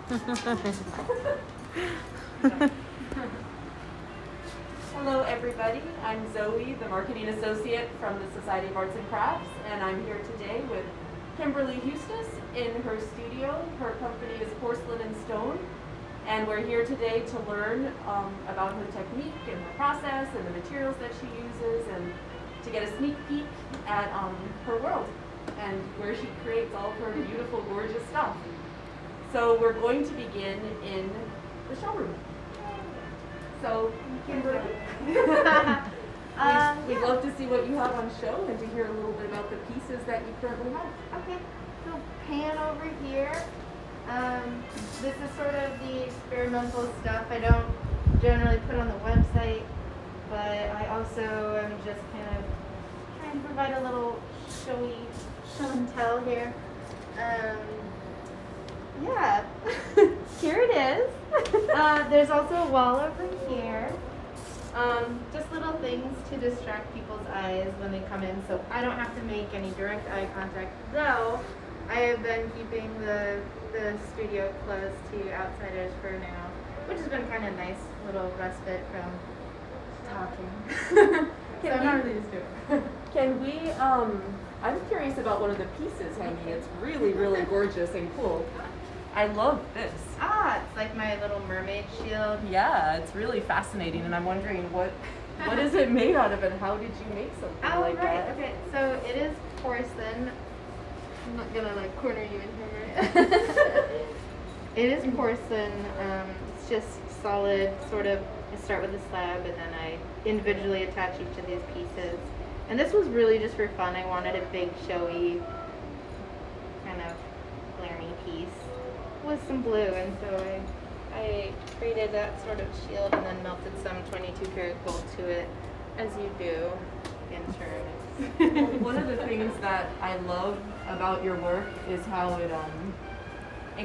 Hello everybody, I'm Zoe, the Marketing Associate from the Society of Arts and Crafts, and I'm here today with Kimberly Huestis in her studio. Her company is Porcelain and Stone, and we're here today to learn about her technique and her process and the materials that she uses, and to get a sneak peek at her world and where she creates all of her beautiful, gorgeous stuff. So we're going to begin in the showroom. So, Kimberly, we'd love to see what you have on show and to hear a little bit about the pieces that you currently have. Okay, so pan over here. This is sort of the experimental stuff I don't generally put on the website, but I also am just kind of trying to provide a little showy show and tell here. Yeah, here it is. There's also a wall over here. Just little things to distract people's eyes when they come in, so I don't have to make any direct eye contact, though I have been keeping the studio closed to outsiders for now, which has been kind of nice little respite from talking. So I'm not really used to it. Can we, I'm curious about one of the pieces hanging. It's really, really gorgeous and cool. I love this. It's like my little mermaid shield. Yeah, it's really fascinating, and I'm wondering what is it made out of, and how did you make something like that? Okay, so it is porcelain. I'm not gonna corner you in here, right? It is porcelain. It's just solid, sort of. I start with a slab, and then I individually attach each of these pieces. And this was really just for fun. I wanted a big, showy, kind of glaring piece with some blue, and so I created that sort of shield and then melted some 22 karat gold to it, as you do in turn. One of the things that I love about your work is how it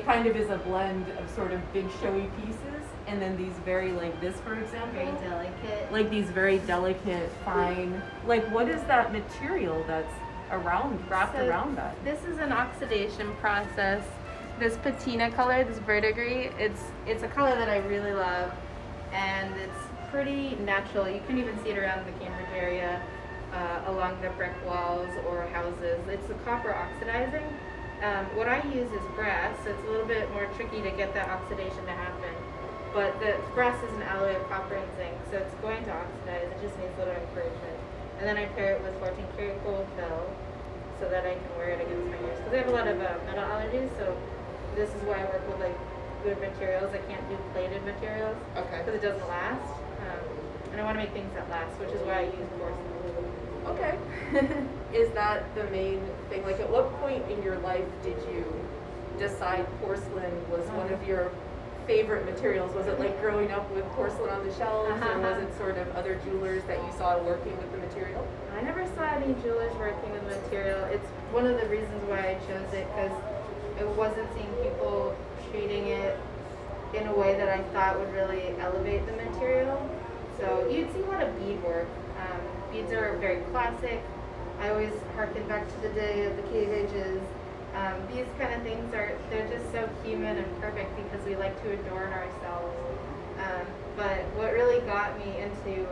kind of is a blend of sort of big showy pieces, and then these very, like this for example, Very delicate. like these very delicate, fine, like what is that material that's wrapped around that? This is an oxidation process. This patina color, this verdigris, it's a color that I really love, and it's pretty natural. You can even see it around the Cambridge area, along the brick walls or houses. It's the copper oxidizing. What I use is brass, so it's a little bit more tricky to get that oxidation to happen. But the brass is an alloy of copper and zinc, so it's going to oxidize. It just needs a little encouragement. And then I pair it with 14 karat gold fill so that I can wear it against my ears. Because I have a lot of metal allergies, so this is why I work with good materials. I can't do plated materials because it doesn't last. And I want to make things that last, which is why I use porcelain. Okay. Is that the main thing? Like, at what point in your life did you decide porcelain was one of your favorite materials? Was it like growing up with porcelain on the shelves, or was it sort of other jewelers that you saw working with the material? I never saw any jewelers working with material. It's one of the reasons why I chose it, because I wasn't seeing people treating it in a way that I thought would really elevate the material. So you'd see a lot of bead work. Beads are very classic. I always harken back to the day of the cave ages. These kind of things they're just so human and perfect because we like to adorn ourselves. But what really got me into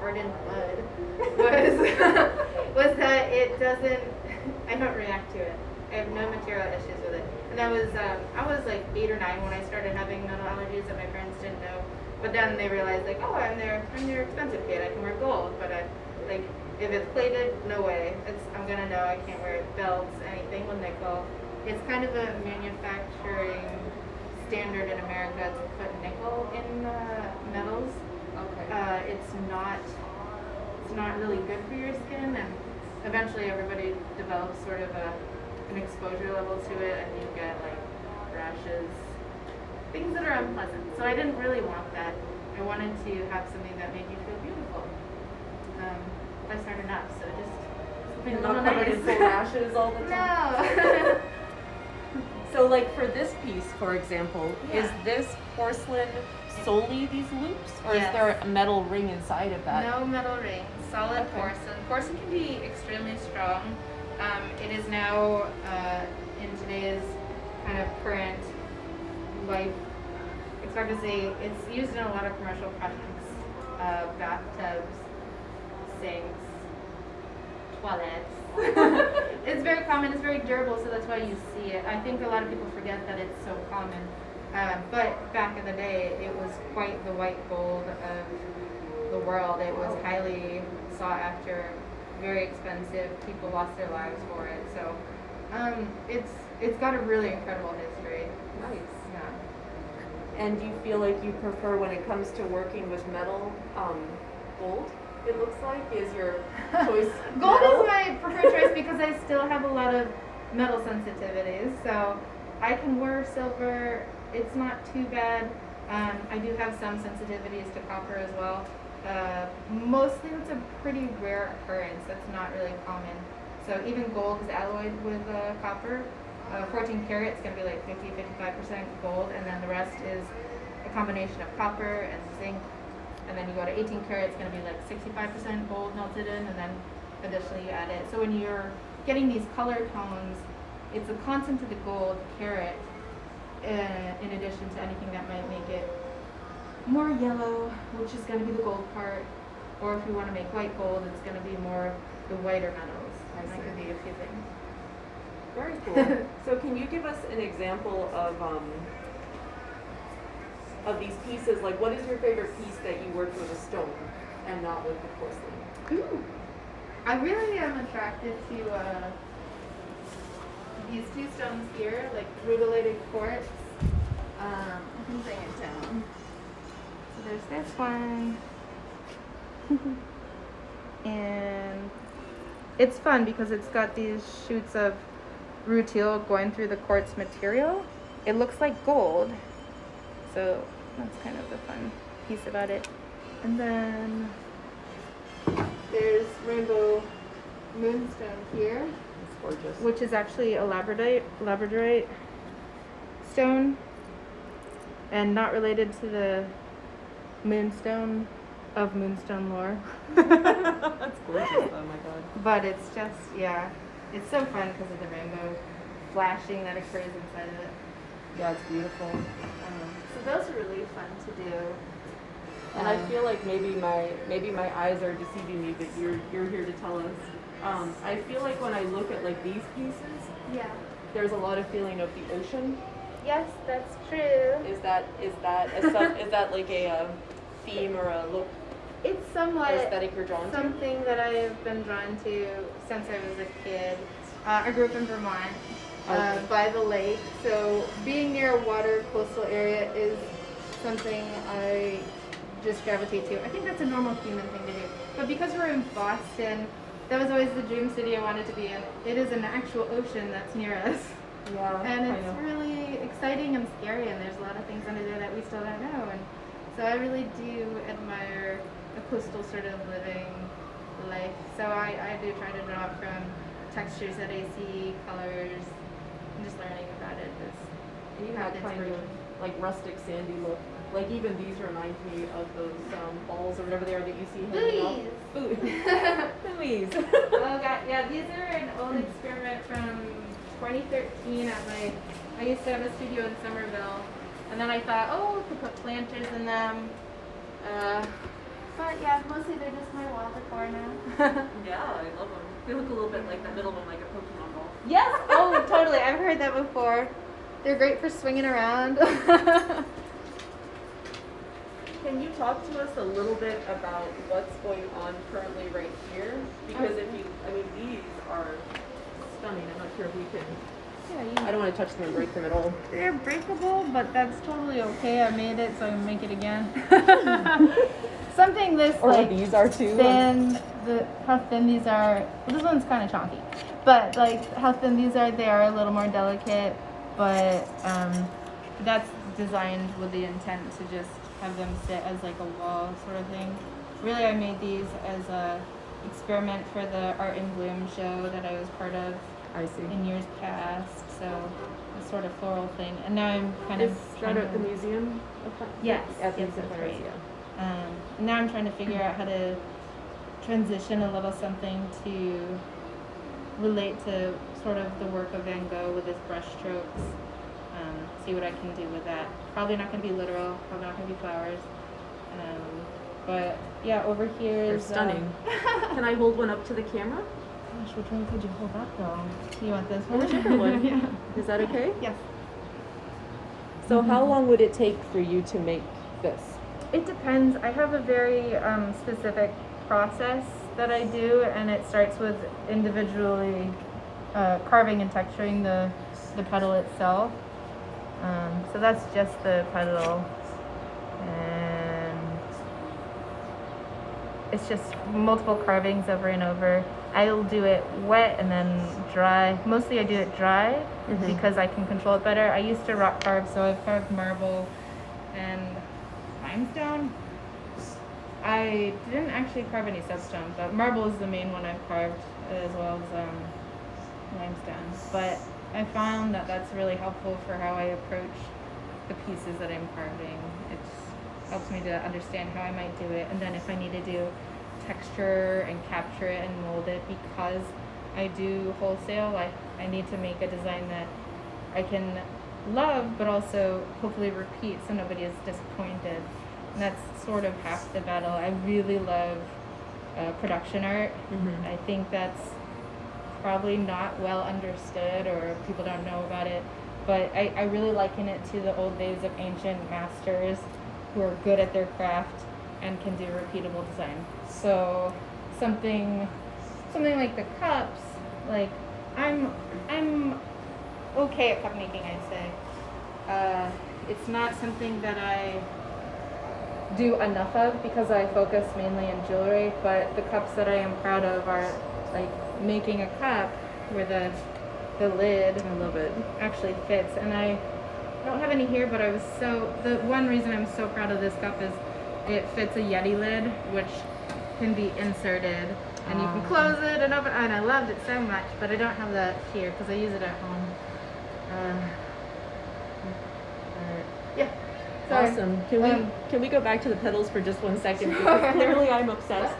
art in blood was that it doesn't. I don't react to it. I have no material issues with it. And that was I was like 8 or 9 when I started having metal allergies, and my parents didn't know. But then they realized I'm their expensive kid. I can wear gold, but if it's plated, no way. I'm gonna know I can't wear belts, anything with nickel. It's kind of a manufacturing standard in America to put nickel in metals. Okay. It's not really good for your skin, and eventually everybody develops sort of an exposure level to it, and you get rashes, things that are unpleasant. So I didn't really want that. I wanted to have something that made you feel beautiful. That's hard enough, so just something a little Not covered in full rashes all the time. No. So for this piece, for example, Yeah. is this porcelain solely these loops, or Yes. is there a metal ring inside of that? No metal ring, solid Okay. porcelain. Porcelain can be extremely strong. It is now in today's kind of current life expectancy. It's used in a lot of commercial projects, bathtubs, sinks, toilets. It's very common, it's very durable, so that's why you see it. I think a lot of people forget that it's so common. But back in the day, it was quite the white gold of the world. It was highly sought after, very expensive. People lost their lives for it. So it's got a really incredible history. Nice. Yeah. And do you feel like you prefer, when it comes to working with metal, gold? It looks like is your choice. Gold metal? is my preferred choice because I still have a lot of metal sensitivities. So I can wear silver. It's not too bad. I do have some sensitivities to copper as well. Mostly it's a pretty rare occurrence. That's not really common. So even gold is alloyed with copper. 14 karat is going to be like 50-55% gold, and then the rest is a combination of copper and zinc. And then you go to 18 karat, it's going to be like 65% gold melted in, and then additionally you add it. So when you're getting these color tones, it's a constant of the gold carat in addition to anything that might make it more yellow, which is going to be the gold part. Or if you want to make white gold, it's going to be more the whiter metals. I That see. could be a few things. Very cool. So can you give us an example of these pieces? Like, what is your favorite piece that you worked with a stone and not with the porcelain? Ooh. I really am attracted to these two stones here, like rutilated quartz. I can bring it down. So there's this one. And it's fun because it's got these shoots of rutile going through the quartz material. It looks like gold. So that's kind of the fun piece about it. And then there's rainbow moonstone here, It's gorgeous. which is actually a labradorite stone, and not related to the moonstone of moonstone lore. That's gorgeous. Oh my god. But it's just, yeah, it's so fun because of the rainbow flashing that occurs inside of it. Yeah, it's beautiful. So those are really fun to do. And I feel like maybe my eyes are deceiving me, but you're here to tell us. I feel like when I look at like these pieces, Yeah. there's a lot of feeling of the ocean. Yes, that's true. Is that is that like a theme or a look It's or somewhat aesthetic you're drawn to? something that I have been drawn to since I was a kid. I grew up in Vermont, Okay. by the lake, so being near a water coastal area is something I just gravitate to. I think that's a normal human thing to do. But because we're in Boston, that was always the dream city I wanted to be in. It is an actual ocean that's near us. Yeah, And I it's know. really exciting and scary, and there's a lot of things under there that we still don't know. And so I really do admire a coastal sort of living life. So I do try to draw from textures that I see, colors, and just learning about it. And you have kind of like rustic sandy look. Like even these remind me of those balls or whatever they are that you see hanging off. Buoys. Oh god, yeah, these are an old experiment from 2013 I used to have a studio in Somerville, and then I thought, oh, we could put planters in them. But yeah, mostly they're just my wall decor now. Yeah, I love them. They look a little bit like the middle of like a Pokemon ball. Yes, oh, totally. I've heard that before. They're great for swinging around. Can you talk to us a little bit about what's going on currently right here? Because these are stunning. I'm not sure if we can. Yeah, I don't want to touch them and break them at all. they're breakable, but that's totally okay. I made it so I can make it again. Something this Or like these are too. thin, how thin these are. Well, this one's kind of chunky, but like how thin these are, they are a little more delicate. But that's designed with the intent to just have them sit as like a wall sort of thing. Really, I made these as a experiment for the Art in Bloom show that I was part of I see. in years past. So a sort of floral thing, and now I'm kind Is of that at the museum? Yes, At the yes, museum, that's right. yeah. Now I'm trying to figure out how to transition a little something to relate to sort of the work of Van Gogh with his brush strokes. see what I can do with that. Probably not going to be literal, probably not going to be flowers. But yeah, over here They're is stunning. Can I hold one up to the camera? Gosh, which one could you hold up though? You want this one? Whichever one. Yeah. Is that okay? Yes. So how long would it take for you to make this? It depends. I have a very specific process that I do, and it starts with individually carving and texturing the petal itself. So that's just the petal, and it's just multiple carvings over and over. I'll do it wet and then dry. Mostly I do it dry because I can control it better. I used to rock carve, so I've carved marble and limestone. I didn't actually carve any substone, but marble is the main one I've carved, as well as limestone. But I found that that's really helpful for how I approach the pieces that I'm carving. It helps me to understand how I might do it, and then if I need to do texture and capture it and mold it, because I do wholesale, I need to make a design that I can love but also hopefully repeat so nobody is disappointed. And that's sort of half the battle. I really love production art. I think that's probably not well understood, or people don't know about it, but I really liken it to the old days of ancient masters who are good at their craft and can do repeatable design. So something like the cups, like I'm okay at cup making, I'd say. It's not something that I do enough of because I focus mainly in jewelry, but the cups that I am proud of are like making a cup where the lid, I love it, actually fits. And I don't have any here, but the one reason I'm so proud of this cup is it fits a Yeti lid, which can be inserted, and you can close it and open, and I loved it so much, but I don't have that here because I use it at home. Yeah. Sorry. Awesome. Can we go back to the petals for just 1 second? Because clearly I'm obsessed.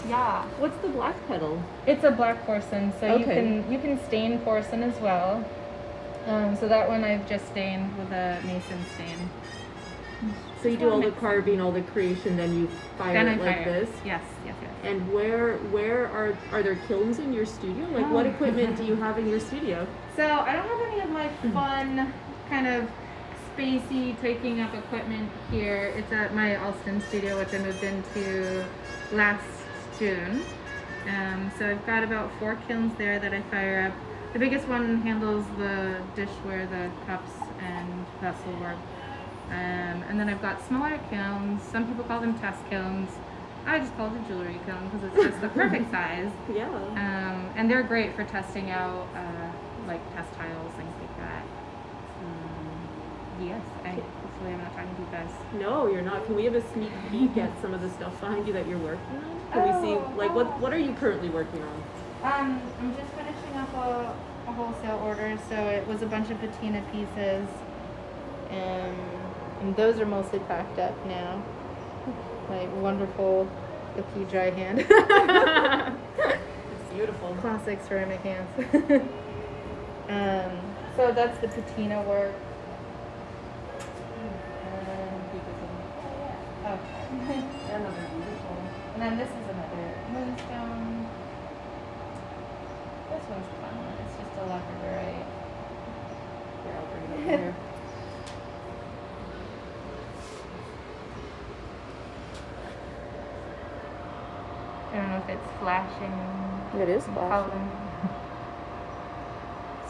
Yeah. What's the black petal? It's a black porcelain, so Okay. you can stain porcelain as well. So that one I've just stained with a mason stain. So you do all the carving, all the creation, then you fire Then I it like fire. this? Yes. And where are there kilns in your studio? Like what equipment do you have in your studio? So I don't have any of my fun kind of spacey taking up equipment here. It's at my Alston studio, which I moved into last June. So I've got about 4 kilns there that I fire up. The biggest one handles the dishware, the cups and vesselwork. And then I've got smaller kilns. Some people call them test kilns. I just call it a jewelry kiln because it's just the perfect size. Yeah. And they're great for testing out like test tiles, things like that. Yes, hopefully I'm not talking too fast. No, you're not. Can we have a sneak peek at some of the stuff behind you that you're working on? Can we see, like, what are you currently working on? I'm just finishing up a wholesale order, so it was a bunch of patina pieces. And those are mostly packed up now. Like wonderful, icky dry hand. It's beautiful. Classic ceramic hands. So that's the patina work. Okay. Another beautiful. And then this is another moonstone. This one's fun. It's just a labradorite. Here, I'll bring it over here. I don't know if it's flashing. It is flashing.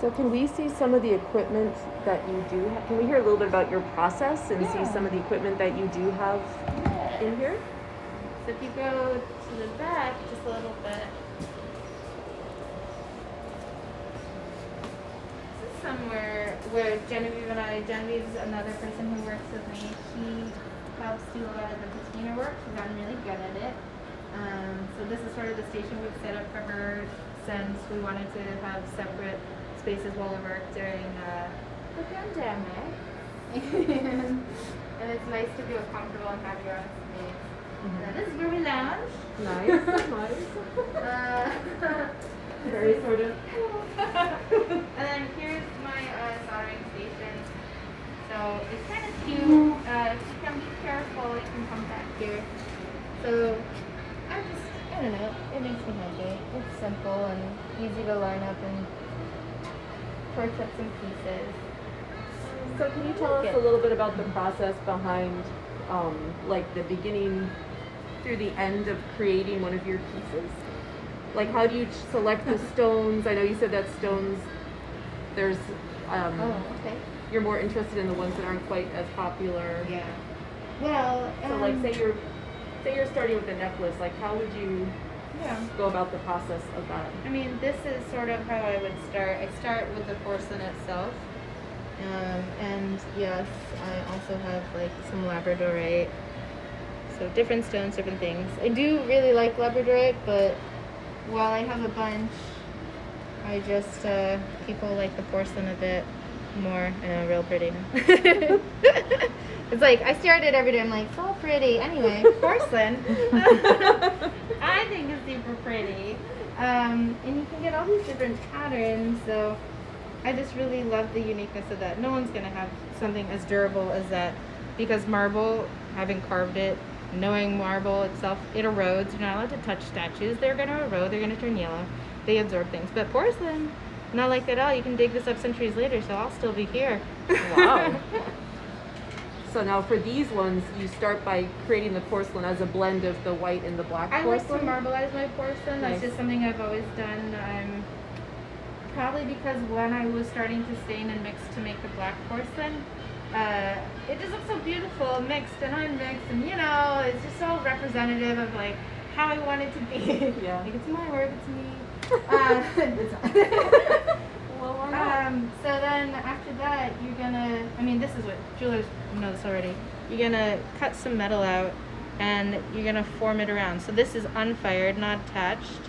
So can we see some of the equipment that you do have? Can we hear a little bit about your process and see some of the equipment that you do have in here? So if you go to the back just a little bit. This is somewhere where Genevieve's another person who works with me. She helps do a lot of the patina work. She's gotten really good at it. So this is sort of the station we've set up for her since we wanted to have separate spaces while we work during the pandemic. And it's nice to feel comfortable and have your own space. And this is where we lounge. Nice, nice. Very sort of. And then here's my soldering station. So it's kind of cute. You can be careful. You can come back here. So I don't know. It makes me happy. It's simple and easy to line up and torch up some pieces. So can you tell us a little bit about the process behind, like the beginning through the end of creating one of your pieces? Like how do you select the stones? I know you said that stones, there's, okay. you're more interested in the ones that aren't quite as popular. Yeah. Well, So like say you're starting with a necklace, like how would you go about the process of that? I mean, this is sort of how I would start. I start with the porcelain itself. And yes, I also have like some labradorite. So different stones, different things. I do really like labradorite, but while I have a bunch, I just, people like the porcelain a bit more. I know, real pretty. It's like, I stare at it every day, I'm like, so pretty. Anyway, porcelain. I think it's super pretty. And you can get all these different patterns, so I just really love the uniqueness of that. No one's going to have something as durable as that, because marble, having carved it, knowing marble itself, it erodes. You're not allowed to touch statues. They're going to erode. They're going to turn yellow. They absorb things. But porcelain, not like that at all. You can dig this up centuries later, so I'll still be here. Wow. So now for these ones, you start by creating the porcelain as a blend of the white and the black I porcelain? like to marbleize my porcelain. That's just something I've always done. Probably because when I was starting to stain and mix to make the black porcelain, it just looks so beautiful mixed and unmixed, and you know, it's just so representative of like how I want it to be. Yeah. Like it's my work, it's me. It's not. Well, why not? So then after that, you're gonna, I mean, this is what jewelers know this already. You're gonna cut some metal out and you're gonna form it around. So this is unfired, not attached,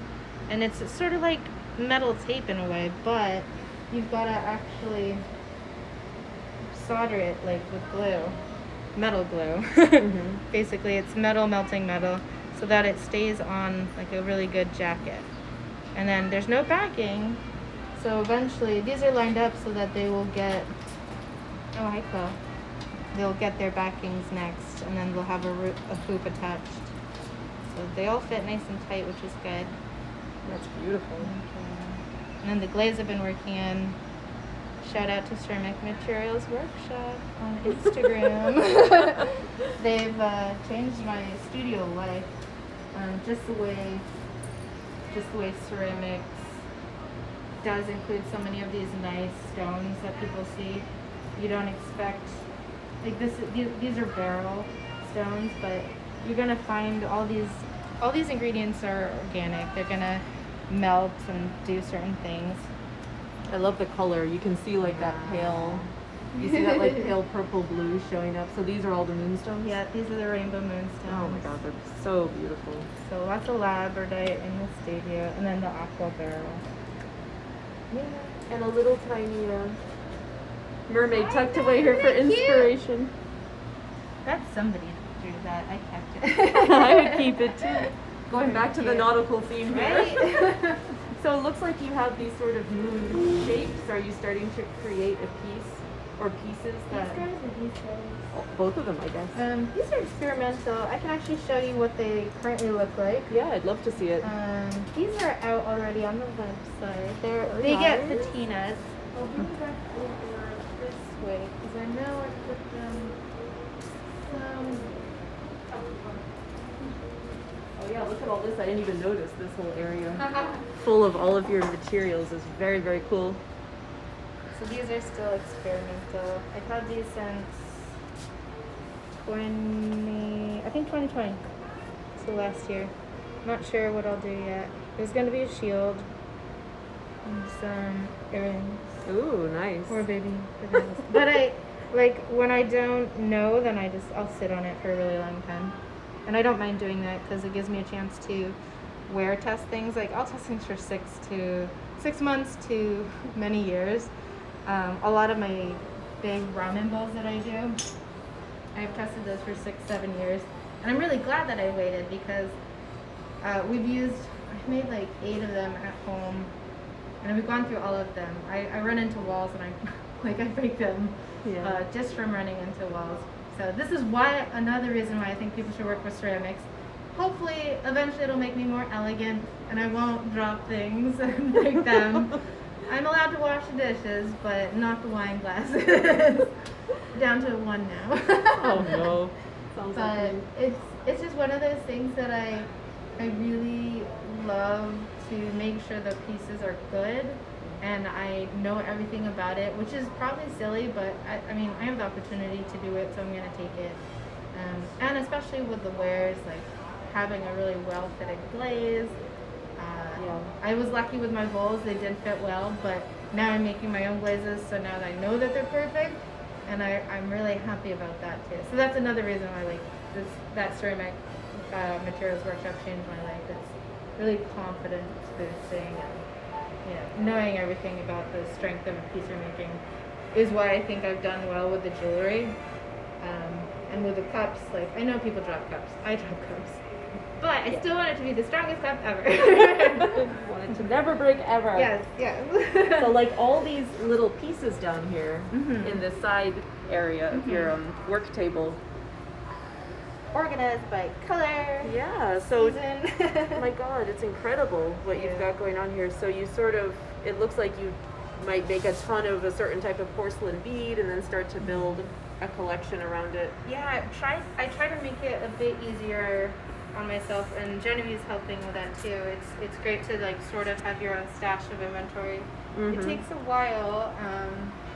and it's sort of like metal tape in a way, but you've got to actually solder it like with glue, metal glue. Basically, it's metal melting metal so that it stays on like a really good jacket. And then there's no backing, so eventually these are lined up so that they will get, oh hi Chloe, they'll get their backings next, and then they'll have a hoop attached. So they all fit nice and tight, which is good. That's beautiful. And then the glaze I've been working in. Shout out to Ceramic Materials Workshop on Instagram. They've changed my studio life. Just the way ceramics does include so many of these nice stones that people see. You don't expect, like this. These are beryl stones, but you're gonna find all these ingredients are organic. They're gonna melt and do certain things. I love the color. You can see like that pale, you see that like pale purple blue showing up. So these are all the moonstones? Yeah, these are the rainbow moonstones. Oh my god, they're so beautiful. So lots of labradorite in the studio, and then the aqua beryl. Yeah, and a little tiny mermaid tucked away here for inspiration. That's somebody drew that. I kept it. I would keep it too. Going back to the nautical theme here. Right? So it looks like you have these sort of moon shapes. Are you starting to create a piece or pieces that... These guys or these guys? Oh, both of them, I guess. These are experimental. I can actually show you what they currently look like. Yeah, I'd love to see it. These are out already on the website. They get patinas. I'll bring them back over this way because I know I put them some... Oh yeah, look at all this. I didn't even notice this whole area. Full of all of your materials is very, very cool. So these are still experimental. I've had these since 2020. So last year. Not sure what I'll do yet. There's going to be a shield and some earrings. Ooh, nice. Or baby. But I, like, when I don't know, then I'll sit on it for a really long time. And I don't mind doing that because it gives me a chance to wear test things. Like, I'll test things for 6 months to many years. A lot of my big ramen bowls that I do, I've tested those for 6-7 years. And I'm really glad that I waited because I've made like 8 of them at home. and we've gone through all of them. I run into walls and I break them just from running into walls. So this is why another reason why I think people should work with ceramics. Hopefully, eventually it'll make me more elegant and I won't drop things and break them. I'm allowed to wash the dishes, but not the wine glasses. Down to one now. Oh no. Sounds but like it's just one of those things that I really love to make sure the pieces are good and I know everything about it, which is probably silly, but I mean I have the opportunity to do it, so I'm gonna take it. And especially with the wares, like having a really well fitted glaze. I was lucky with my bowls, they did fit well, but now I'm making my own glazes, so now that I know that they're perfect, and I'm really happy about that too. So that's another reason why like that ceramic materials workshop changed my life. It's really confidence boosting and knowing everything about the strength of a piece you're making is why I think I've done well with the jewelry. And with the cups, like I know people drop cups, I drop cups. But I still want it to be the strongest cup ever. want it to never break ever. Yes, yes. So like all these little pieces down here in the side area of your work table. Organized by color. Yeah, so season. oh my God, it's incredible what you've got going on here. So you sort of, it looks like you might make a ton of a certain type of porcelain bead and then start to build a collection around it. Yeah, I try to make it a bit easier on myself, and Genevieve's helping with that too. It's great to like sort of have your own stash of inventory. It takes a while,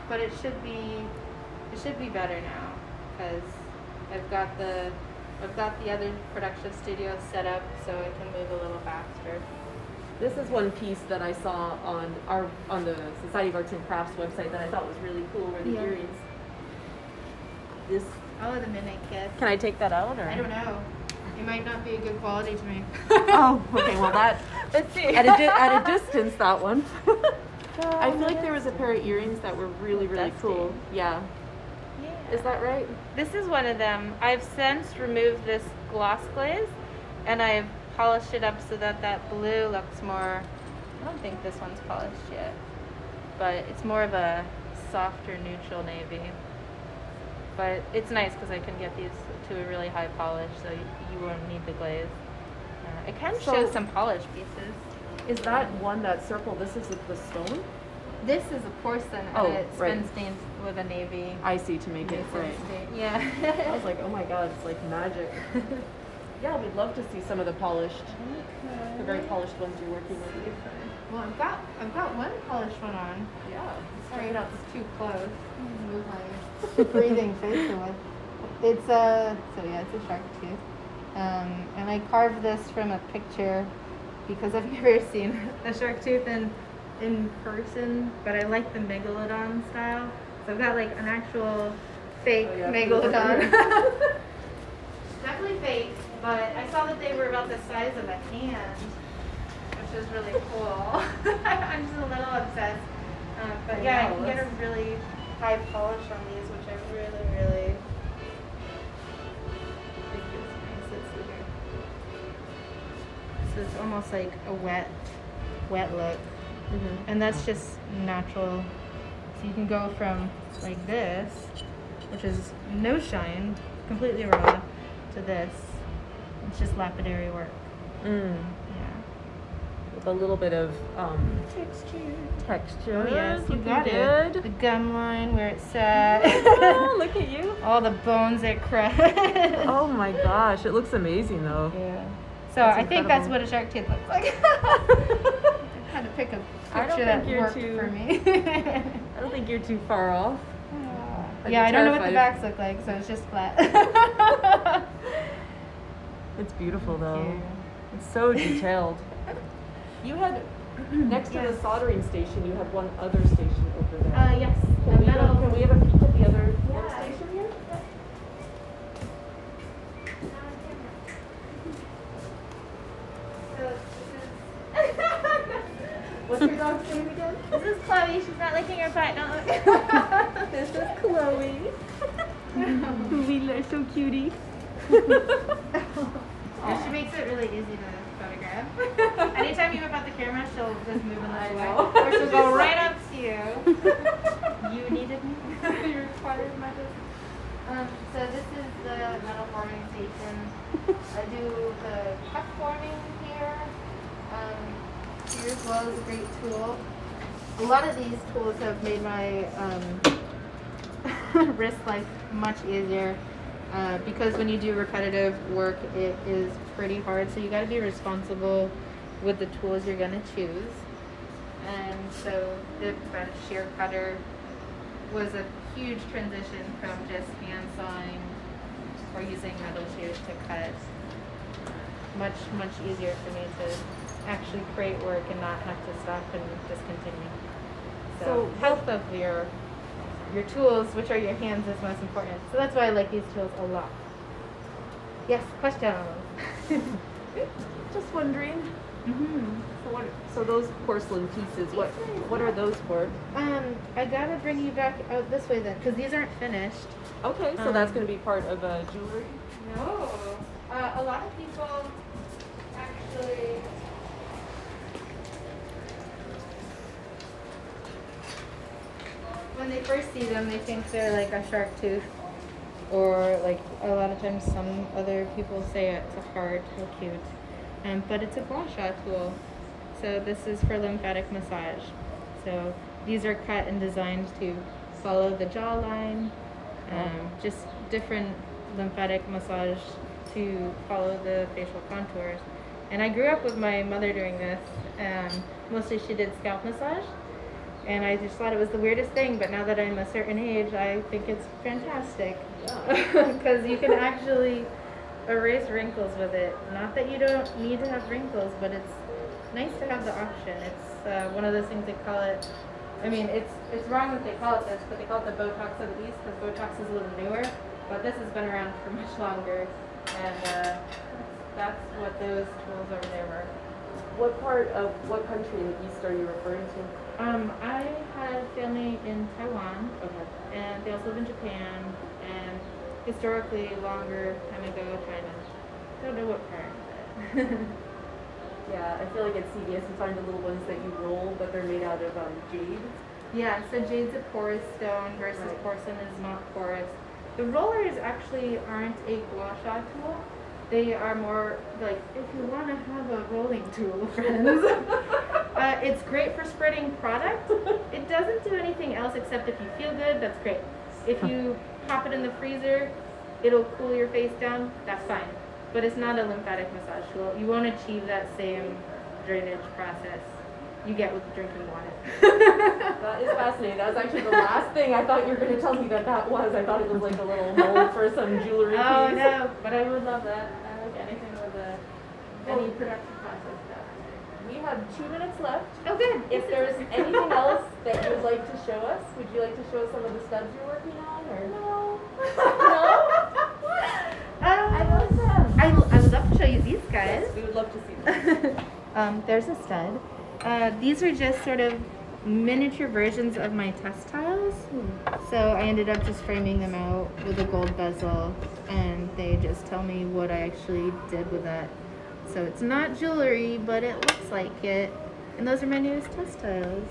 but it should be better now because I've got the other production studio set up so it can move a little faster. This is one piece that I saw on the Society of Arts and Crafts website that I thought was really cool, were the earrings. The midnight kiss. Can I take that out, or? I don't know. It might not be a good quality to me. Oh, okay. Well, that. Let's see. At a distance, that one. I feel like there was a pair of earrings that were really, really cool. Yeah. Is that right? This is one of them. I've since removed this gloss glaze, and I've polished it up so that blue looks more. I don't think this one's polished yet, but it's more of a softer neutral navy. But it's nice because I can get these to a really high polish, so you won't need the glaze. It can show some polished pieces. Is that one, that circle, this is the stone? This is a porcelain, and it's been stained with a navy. I see, to make it right. Yeah. I was like, oh my God, it's like magic. Yeah, we'd love to see some of the polished, the very polished ones you're working with. Well, I've got one polished one on. Yeah. Sorry, not too close. Move my breathing face away. It's a shark tooth. And I carved this from a picture because I've never seen a shark tooth in person, but I like the megalodon style. So I've got like an actual fake megalodon. Definitely fake, but I saw that they were about the size of a hand, which is really cool. I'm just a little obsessed. But yeah, I can get a really high polish on these, which I really, really think is nice. Let's see here. So it's almost like a wet look. And that's just natural. So you can go from like this, which is no shine, completely raw, to this. It's just lapidary work. Yeah. With a little bit of texture. Oh yes, you got it. it. The gum line where it's at. Oh, look at you. All the bones it crushed. Oh my gosh, it looks amazing though. Yeah. So I think that's what a shark tooth looks like. I had to pick a picture that worked for me. I don't think you're too far off. Yeah, I don't know what the backs look like, so it's just flat. It's beautiful though. It's so detailed. You had, next to the soldering station, you had one other station over there. Yes. Can we have a peek at the other workstation here? What's your dog's name again? This is Chloe. She's not licking her butt. Don't look. This is Chloe. Who we love, so cutie. She makes it really easy to photograph. can. Anytime you whip out the camera, she'll just move and I look know. away. Or she'll go right up to you. You needed me. You required my so this is the metal forming station. I do the cup forming here. Here as well is a great tool. A lot of these tools have made my wrist life much easier. Because when you do repetitive work, it is pretty hard. So you got to be responsible with the tools you're going to choose. And so the bench shear cutter was a huge transition from just hand sawing or using metal shears to cut. Much easier for me to actually create work and not have to stop and discontinue. So health of your tools, which are your hands, is most important. So that's why I like these tools a lot. Yes, questions? Just wondering. Mm-hmm. So those porcelain pieces, what are those for? I gotta bring you back out this way then, because these aren't finished. Okay, so that's going to be part of jewelry? No. A lot of people actually... When they first see them, they think they're like a shark tooth. Or like a lot of times some other people say it's a heart, how cute. But it's a gua sha tool. So this is for lymphatic massage. So these are cut and designed to follow the jawline, just different lymphatic massage to follow the facial contours. And I grew up with my mother doing this. Mostly she did scalp massage. And I just thought it was the weirdest thing, but now that I'm a certain age, I think it's fantastic. Because you can actually erase wrinkles with it. Not that you don't need to have wrinkles, but it's nice to have the option. It's one of those things they call it, I mean, it's wrong that they call it this, but they call it the Botox of the East, because Botox is a little newer, but this has been around for much longer, and that's what those tools over there were. What part of what country in the East are you referring to? I had family in Taiwan, Okay. and they also live in Japan, and historically longer time ago, China. Don't know what part. Yeah, I feel like at CVS you find the little ones that you roll, but they're made out of jade. Yeah, so jade's a porous stone versus Right. porcelain is not porous. The rollers actually aren't a gua sha tool. They are more like, if you want to have a rolling tool, friends, it's great for spreading product. It doesn't do anything else except if you feel good, that's great. If you pop it in the freezer, it'll cool your face down, that's fine. But it's not a lymphatic massage tool. You won't achieve that same drainage process you get with drinking water. That is fascinating. That was actually the last thing I thought you were going to tell me that was. I thought it was like a little mold for some jewelry piece. Oh no, but I would love that. I like anything with any production process stuff. We have 2 minutes left. Oh good. If there's anything else that you would like to show us, would you like to show us some of the studs you're working on? Or no? No? I love them. I would love to show you these guys. Yes, we would love to see them. There's a stud. These are just sort of miniature versions of my test tiles. So I ended up just framing them out with a gold bezel, and they just tell me what I actually did with that. So it's not jewelry, but it looks like it. And those are my newest test tiles.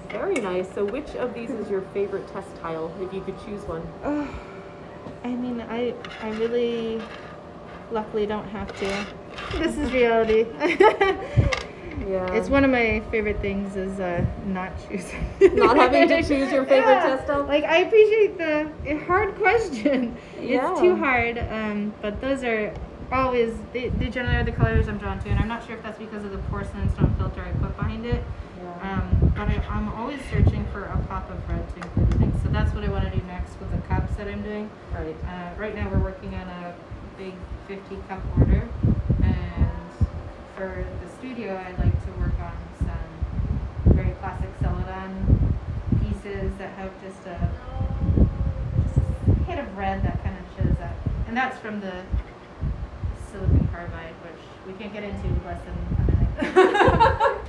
Very nice. So which of these is your favorite test tile, if you could choose one? Oh, I mean, I really luckily don't have to. This is reality. Yeah. It's one of my favorite things is not choosing. Not having to choose your favorite test tile? Like, I appreciate the hard question. Yeah. It's too hard, but those are always, they generally are the colors I'm drawn to, and I'm not sure if that's because of the porcelain stone filter I put behind it. Yeah. But I'm always searching for a pop of red to include in things. So that's what I want to do next with the cups that I'm doing. Right. Right now we're working on a big 50 cup order, and for the studio I'd like to work on some very classic celadon pieces that have just a hit of red that kind of shows up. And that's from the silicon carbide, which we can't get into less than a minute.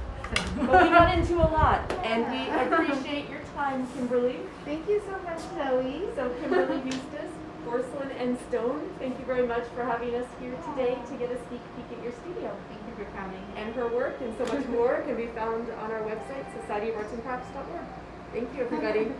But we got into a lot, and we appreciate your time, Kimberly. Thank you so much, Zoe. So Kimberly Huestis, Porcelain and Stone, thank you very much for having us here today to get a sneak peek at your studio. Thank you for coming. And her work and so much more can be found on our website, societyofartsandcrafts.org. Thank you, everybody.